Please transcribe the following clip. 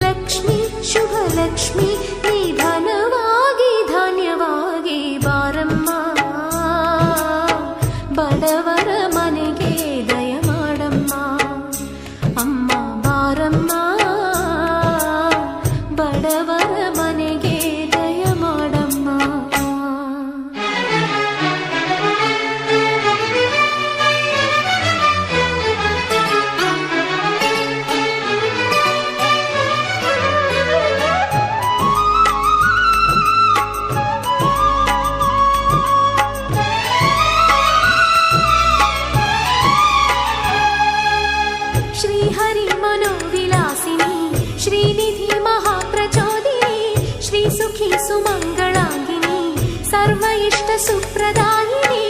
ಲಕ್ಷ್ಮಿ ಶುಭಲಕ್ಷ್ಮಿ ನೀ ಧನವಾಗಿ ಧಾನ್ಯವಾಗಿ ಬಾರಮ್ಮ, ಬಡವರ ಮನೆಗೆ ದಯ ಮಾಡಮ್ಮ. ಅಮ್ಮ ಬಾರಮ್ಮ, ಬಡವರ ಮನೆಗೆ ದಯ ಮಾಡಮ್ಮ. ಶ್ರೀಹರಿ ಮನೋವಿಲಾಸಿನಿ ಶ್ರೀನಿಧಿ ಮಹಾಪ್ರಚೋದಿನಿ ಶ್ರೀ ಸುಖಿ ಸುಮಂಗಳಾಂಗಿನಿ ಸರ್ವ ಇಷ್ಟ ಸುಪ್ರದಾಯಿನಿ